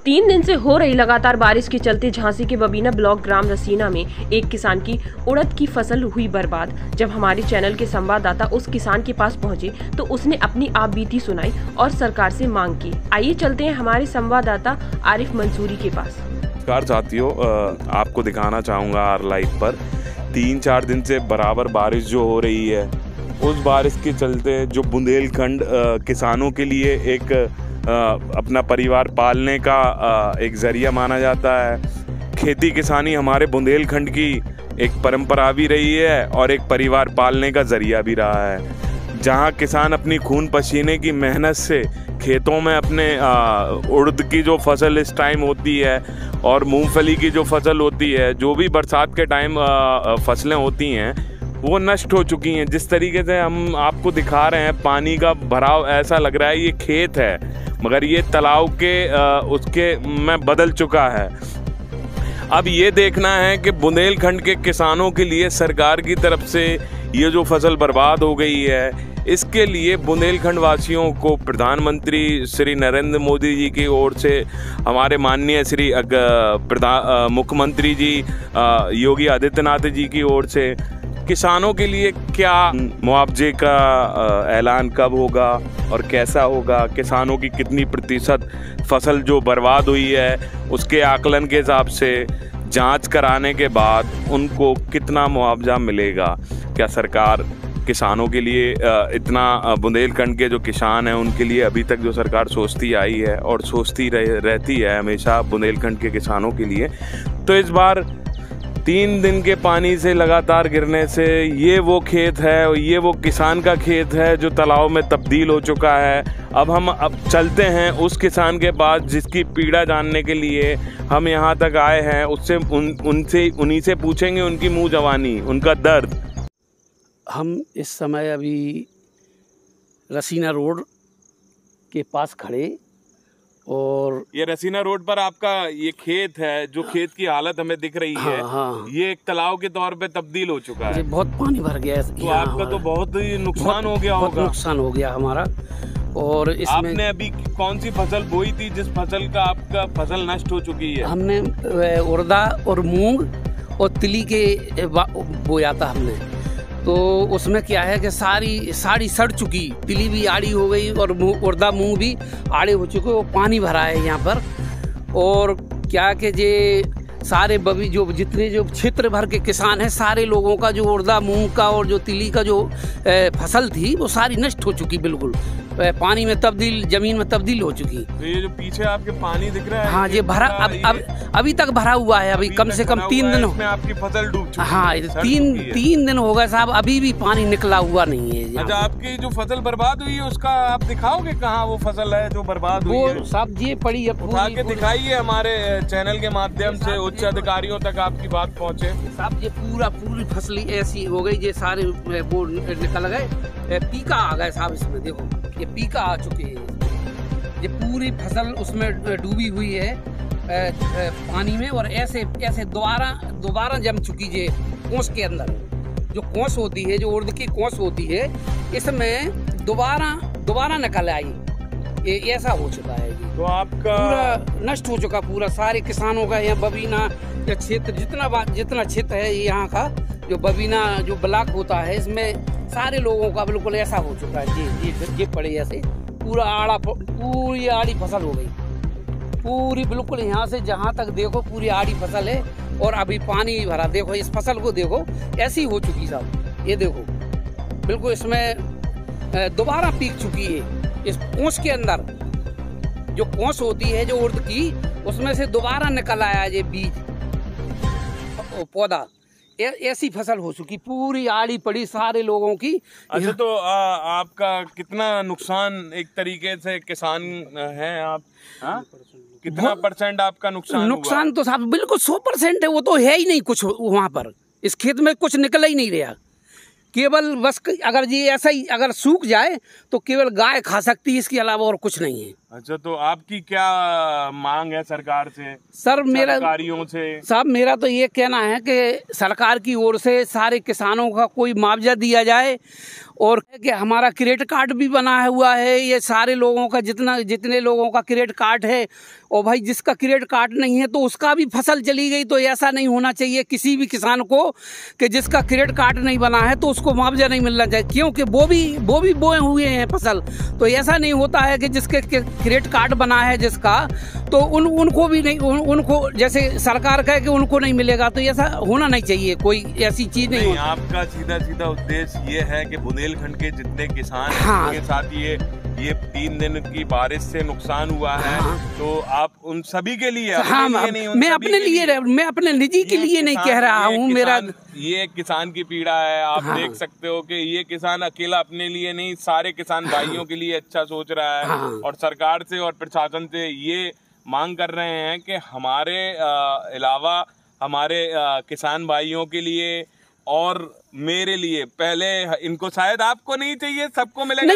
3 दिन से हो रही लगातार बारिश के चलते झांसी के बबीना ब्लॉक ग्राम रसीना में एक किसान की उड़द की फसल हुई बर्बाद। जब हमारे चैनल के संवाददाता उस किसान के पास पहुंचे तो उसने अपनी आप बीती सुनाई और सरकार से मांग की। आइए चलते हैं हमारे संवाददाता आरिफ मंसूरी के पास। नमस्कार साथियों, आपको दिखाना चाहूँगा आर लाइव पर 3-4 दिन से बराबर बारिश जो हो रही है, उस बारिश के चलते जो बुंदेलखंड किसानों के लिए एक अपना परिवार पालने का एक ज़रिया माना जाता है। खेती किसानी हमारे बुंदेलखंड की एक परंपरा भी रही है और एक परिवार पालने का ज़रिया भी रहा है। जहां किसान अपनी खून पसीने की मेहनत से खेतों में अपने उड़द की जो फसल इस टाइम होती है और मूंगफली की जो फसल होती है, जो भी बरसात के टाइम फसलें होती हैं, वो नष्ट हो चुकी हैं। जिस तरीके से हम आपको दिखा रहे हैं, पानी का भराव ऐसा लग रहा है ये खेत है, मगर ये तालाब के उसके में बदल चुका है। अब ये देखना है कि बुंदेलखंड के किसानों के लिए सरकार की तरफ से ये जो फसल बर्बाद हो गई है, इसके लिए बुंदेलखंड वासियों को प्रधानमंत्री श्री नरेंद्र मोदी जी की ओर से, हमारे माननीय श्री मुख्यमंत्री जी योगी आदित्यनाथ जी की ओर से किसानों के लिए क्या मुआवजे का ऐलान कब होगा और कैसा होगा, किसानों की कितनी प्रतिशत फसल जो बर्बाद हुई है उसके आकलन के हिसाब से जांच कराने के बाद उनको कितना मुआवजा मिलेगा। क्या सरकार किसानों के लिए इतना, बुंदेलखंड के जो किसान हैं उनके लिए अभी तक जो सरकार सोचती आई है और सोचती रहती है हमेशा बुंदेलखंड के किसानों के लिए, तो इस बार 3 दिन के पानी से लगातार गिरने से ये वो खेत है और ये वो किसान का खेत है जो तालाब में तब्दील हो चुका है। अब हम चलते हैं उस किसान के पास जिसकी पीड़ा जानने के लिए हम यहाँ तक आए हैं। उससे उन्हीं से पूछेंगे उनकी मुँह जवानी, उनका दर्द। हम इस समय अभी रसीना रोड के पास खड़े, और ये रसीना रोड पर आपका ये खेत है, जो खेत की हालत हमें दिख रही है। हाँ। ये एक तालाब के तौर पे तब्दील हो चुका है। बहुत पानी भर गया है, तो आपका तो बहुत ही नुकसान हो गया होगा। बहुत नुकसान हो गया हमारा। और इसमें आपने अभी कौन सी फसल बोई थी जिस फसल का आपका फसल नष्ट हो चुकी है? हमने उड़दा और मूंग और तिली के बोया था हमने। तो उसमें क्या है कि सारी सड़ चुकी, तिली भी आड़ी हो गई और उड़दा मूंग भी आड़े हो चुके, वो पानी भरा है यहाँ पर। और क्या कि ये सारे बबी जो जितने जो क्षेत्र भर के किसान हैं, सारे लोगों का जो उड़दा मूंग का और जो तिली का जो फसल थी वो सारी नष्ट हो चुकी, बिल्कुल पानी में तब्दील, जमीन में तब्दील हो चुकी। तो ये जो पीछे आपके पानी दिख रहा है, हाँ, ये भरा अभी तक भरा हुआ है। अभी कम से कम 3 दिन हो आपकी फसल डूब चुकी है। हाँ, 3 दिन हो गए साहब, अभी भी पानी निकला हुआ नहीं है। अच्छा, आपकी जो फसल बर्बाद हुई है उसका आप दिखाओगे कहाँ वो फसल है जो बर्बाद हुई है? साहब ये पड़ी है, उठा के दिखाइए, हमारे चैनल के माध्यम से उच्च अधिकारियों तक आपकी बात पहुँचे। साहब ये पूरी फसल ऐसी हो गई, ये सारे वो निकल गए, पीका आ गए साहब। इसमें देखो ये पीका आ चुके हैं, ये पूरी फसल उसमें डूबी हुई है पानी में। और ऐसे दोबारा जम चुकी है कोस के अंदर, जो कोस होती है, जो उड़द की कोस होती है, इसमें दोबारा निकल आई। ये ऐसा हो चुका है। तो आपका पूरा नष्ट हो चुका, पूरा सारे किसानों का यहाँ बबीना या क्षेत्र जितना क्षेत्र है यहाँ का, जो बबीना जो ब्लॉक होता है, इसमें सारे लोगों का बिल्कुल ऐसा हो चुका है। ये पड़े ऐसे पूरी आड़ी फसल हो गई, पूरी बिल्कुल यहाँ से जहाँ तक देखो पूरी आड़ी फसल है। और अभी पानी भरा, देखो इस फसल को देखो ऐसी हो चुकी साहब। ये देखो बिल्कुल इसमें दोबारा पीक चुकी है। इस कोस के अंदर जो कोस होती है जो उड़द की, उसमें से दोबारा निकल आया ये बीज पौधा। ऐसी फसल हो चुकी, पूरी आड़ी पड़ी सारे लोगों की। अच्छा, तो आपका कितना नुकसान एक तरीके से किसान हैं आप? हाँ? कितना % आपका नुकसान हुआ? तो साहब बिल्कुल 100% है, वो तो है ही नहीं कुछ वहाँ पर। इस खेत में कुछ निकल ही नहीं रहा, केवल बस अगर ये ऐसा ही अगर सूख जाए तो केवल गाय खा सकती है, इसके अलावा और कुछ नहीं है। अच्छा, तो आपकी क्या मांग है सरकार से, सर मेरा सरकारियों से? साहब मेरा तो ये कहना है कि सरकार की ओर से सारे किसानों का कोई मुआवजा दिया जाए, और कि हमारा क्रेडिट कार्ड भी बना हुआ है, ये सारे लोगों का जितने लोगों का क्रेडिट कार्ड है, और भाई जिसका क्रेडिट कार्ड नहीं है तो उसका भी फसल चली गई, तो ऐसा नहीं होना चाहिए किसी भी किसान को कि जिसका क्रेडिट कार्ड नहीं बना है तो उसको मुआवजा नहीं मिलना चाहिए, क्योंकि वो भी बोए हुए हैं फसल। तो ऐसा नहीं होता है कि जिसके क्रेडिट कार्ड बना है जिसका, तो उनको भी नहीं, उनको जैसे सरकार कहे कि उनको नहीं मिलेगा, तो ऐसा होना नहीं चाहिए, कोई ऐसी चीज नहीं। आपका सीधा उद्देश्य ये है कि बुंदेलखंड के जितने किसान हैं, हाँ। उनके साथ ये 3 दिन की बारिश से नुकसान हुआ है, हाँ। तो आप उन सभी के लिए, हाँ, मैं अपने निजी के लिए नहीं कह रहा हूँ। मेरा ये किसान की पीड़ा है, आप हाँ। देख सकते हो कि ये किसान अकेला अपने लिए नहीं, सारे किसान भाइयों के लिए अच्छा सोच रहा है। हाँ। और सरकार से और प्रशासन से ये मांग कर रहे हैं कि हमारे अलावा हमारे किसान भाइयों के लिए और मेरे लिए, पहले इनको शायद आपको नहीं चाहिए, सबको मिलेगा।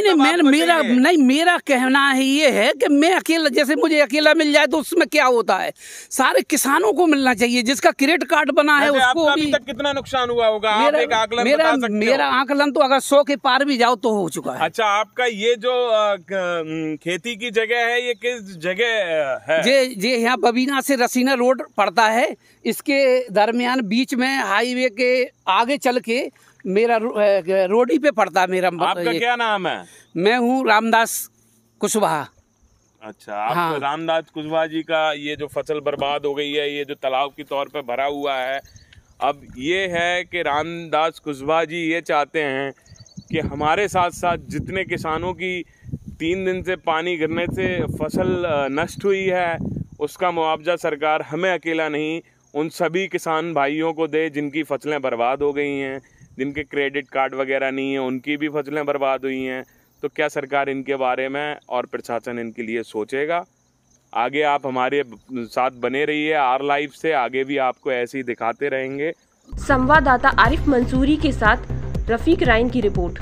नहीं, मेरा कहना है ये है कि मैं अकेला, जैसे मुझे अकेला मिल जाए तो उसमें क्या होता है, सारे किसानों को मिलना चाहिए जिसका क्रेडिट कार्ड बना है उसको। अभी तक कितना नुकसान हुआ होगा, आप एक आकलन बता सकते हो? मेरा आकलन तो अगर 100 के पार भी जाओ तो हो चुका है। अच्छा, आपका ये जो खेती की जगह है, ये किस जगह है? ये यहाँ बबीना से रसीना रोड पड़ता है, इसके दरमियान बीच में हाईवे के आगे चल के मेरा रोडी पे पड़ता है मेरा। आपका क्या नाम है? मैं हूँ रामदास कुशवाहा। अच्छा, आप हाँ। रामदास कुशवाहा जी का ये जो फसल बर्बाद हो गई है, ये जो तालाब के तौर पे भरा हुआ है, अब ये है कि रामदास कुशवाहा जी ये चाहते हैं कि हमारे साथ साथ जितने किसानों की 3 दिन से पानी गिरने से फसल नष्ट हुई है, उसका मुआवजा सरकार हमें अकेला नहीं, उन सभी किसान भाइयों को दे जिनकी फसलें बर्बाद हो गई हैं, जिनके क्रेडिट कार्ड वगैरह नहीं है, उनकी भी फसलें बर्बाद हुई हैं। तो क्या सरकार इनके बारे में और प्रशासन इनके लिए सोचेगा? आगे आप हमारे साथ बने रहिए आर लाइव से, आगे भी आपको ऐसे ही दिखाते रहेंगे। संवाददाता आरिफ मंसूरी के साथ रफीक राइन की रिपोर्ट।